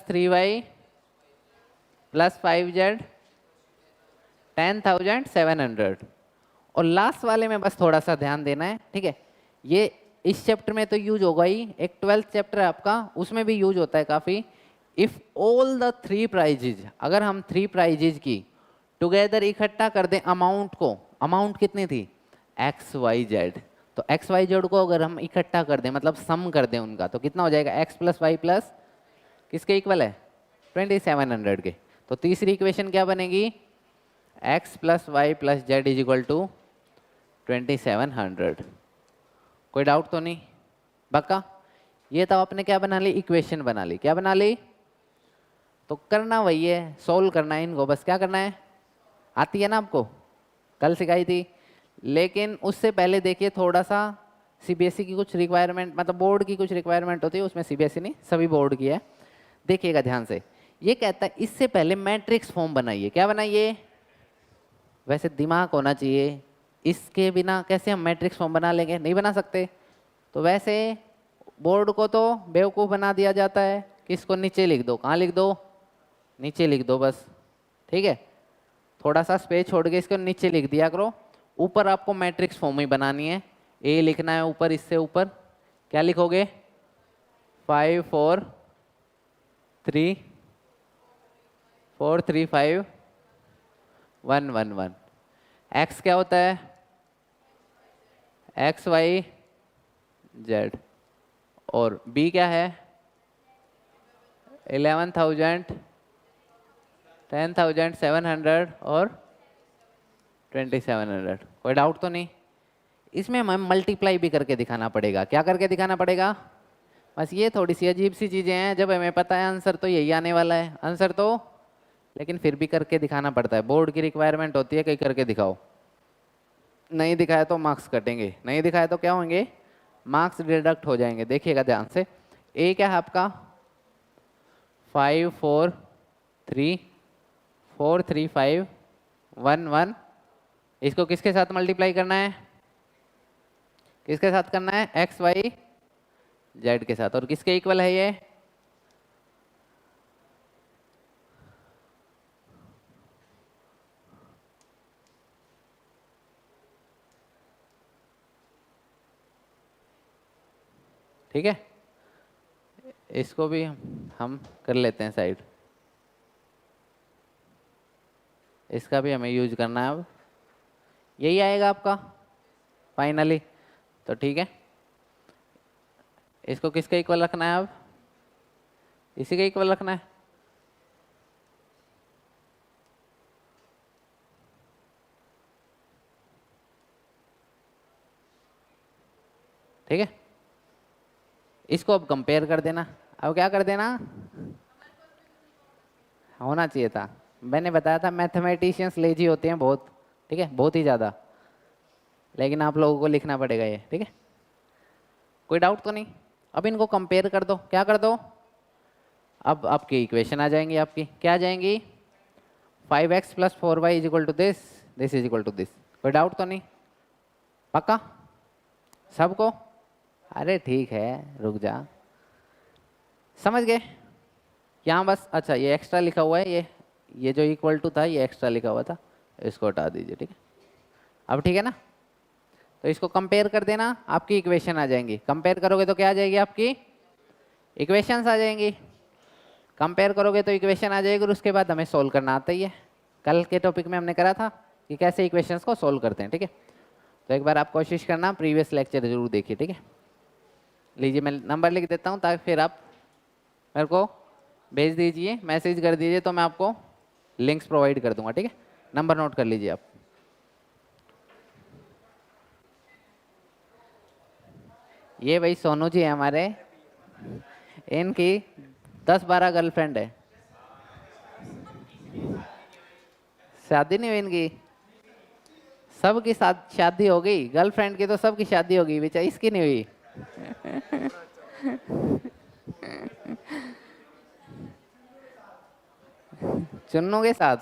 3y plus 5z 10,700। और लास्ट वाले में बस थोड़ा सा ध्यान देना है। ठीक है, ये इस चैप्टर में तो यूज होगा ही, एक 12th चैप्टर है आपका, उसमें भी यूज होता है काफ़ी। इफ़ ऑल द 3 प्राइजेज, अगर हम 3 प्राइजेज की टुगेदर इकट्ठा कर दें अमाउंट को, अमाउंट कितनी थी? XYZ। तो XYZ को अगर हम इकट्ठा कर दें, मतलब सम कर दें उनका, तो कितना हो जाएगा? x प्लस वाई प्लस किसके इक्वल है? 2700 के। तो तीसरी इक्वेशन क्या बनेगी? x plus y plus z is equal to 2700। कोई डाउट तो नहीं? पक्का? ये तो आपने क्या बना ली? इक्वेशन बना ली। क्या बना ली? तो करना वही है, सोल्व करना है इनको, बस क्या करना है, आती है ना आपको, कल सिखाई थी। लेकिन उससे पहले देखिए थोड़ा सा सीबीएसई की कुछ रिक्वायरमेंट, मतलब बोर्ड की कुछ रिक्वायरमेंट होती है, उसमें सीबीएसई नहीं सभी बोर्ड की है। देखिएगा ध्यान से, ये कहता है इससे पहले मैट्रिक्स फॉर्म बनाइए। क्या बनाइए? वैसे दिमाग होना चाहिए, इसके बिना कैसे हम मैट्रिक्स फॉर्म बना लेंगे, नहीं बना सकते। तो वैसे बोर्ड को तो बेवकूफ़ बना दिया जाता है कि इसको नीचे लिख दो। कहाँ लिख दो? नीचे लिख दो बस, ठीक है। थोड़ा सा स्पेस छोड़ के इसको नीचे लिख दिया करो। ऊपर आपको मैट्रिक्स फॉर्म ही बनानी है, ए लिखना है ऊपर, इससे ऊपर क्या लिखोगे? 5 4 3 4 3 5 1 1 1। एक्स क्या होता है? X y z. और बी क्या है? 11,000 10,700 और 2,700। कोई डाउट तो नहीं? इसमें हमें मल्टीप्लाई भी करके दिखाना पड़ेगा। क्या करके दिखाना पड़ेगा? बस ये थोड़ी सी अजीब सी चीज़ें हैं, जब हमें पता है आंसर तो यही आने वाला है आंसर तो, लेकिन फिर भी करके दिखाना पड़ता है। बोर्ड की रिक्वायरमेंट होती है कहीं करके दिखाओ। नहीं दिखाया तो मार्क्स कटेंगे, नहीं दिखाया तो क्या होंगे? मार्क्स डिडक्ट हो जाएंगे। देखिएगा ध्यान से, ए क्या है आपका? 5 4 3 4 3 5 1 1। इसको किसके साथ मल्टीप्लाई करना है? किसके साथ करना है? एक्स वाई जेड के साथ। और किसके इक्वल है ये? ठीक है, इसको भी हम कर लेते हैं साइड, इसका भी हमें यूज करना है। अब यही आएगा आपका फाइनली, तो ठीक है। इसको किसके इक्वल रखना है? अब इसी के इक्वल रखना है। ठीक है, इसको अब कंपेयर कर देना। अब क्या कर देना? होना चाहिए था, मैंने बताया था मैथमेटिशियंस लेजी होते हैं बहुत, ठीक है, बहुत ही ज़्यादा। लेकिन आप लोगों को लिखना पड़ेगा ये, ठीक है। कोई डाउट तो नहीं? अब इनको कंपेयर कर दो। क्या कर दो? अब आपकी इक्वेशन आ जाएंगी। आपकी क्या आ जाएंगी? 5x + 4y = this, this = this. कोई डाउट तो नहीं? पक्का सबको? अरे ठीक है, रुक जा, समझ गए? यहाँ बस, अच्छा ये एक्स्ट्रा लिखा हुआ है, ये जो इक्वल टू था ये एक्स्ट्रा लिखा हुआ था, इसको हटा दीजिए, ठीक है। अब ठीक है ना? तो इसको कंपेयर कर देना, आपकी इक्वेशन आ जाएंगी। कंपेयर करोगे तो क्या आ जाएगी? आपकी इक्वेशंस आ जाएंगी। कंपेयर करोगे तो इक्वेशन आ जाएगी, और उसके बाद हमें सोल्व करना आता ही है। कल के टॉपिक में हमने करा था कि कैसे इक्वेशंस को सोल्व करते हैं, ठीक है। तो एक बार आप कोशिश करना, प्रीवियस लेक्चर जरूर देखिए, ठीक है। लीजिए मैं नंबर लिख देता हूँ, ताकि फिर आप मेरे को भेज दीजिए, मैसेज कर दीजिए, तो मैं आपको लिंक्स प्रोवाइड कर दूंगा, ठीक है। नंबर नोट कर लीजिए आप। ये भाई सोनू जी है हमारे, इनकी 10-12 गर्लफ्रेंड है। शादी नहीं हुई इनकी? सबकी शादी हो गई, गर्लफ्रेंड की तो सबकी शादी हो गई, बेचारी इसकी नहीं हुई। चुन्नू के साथ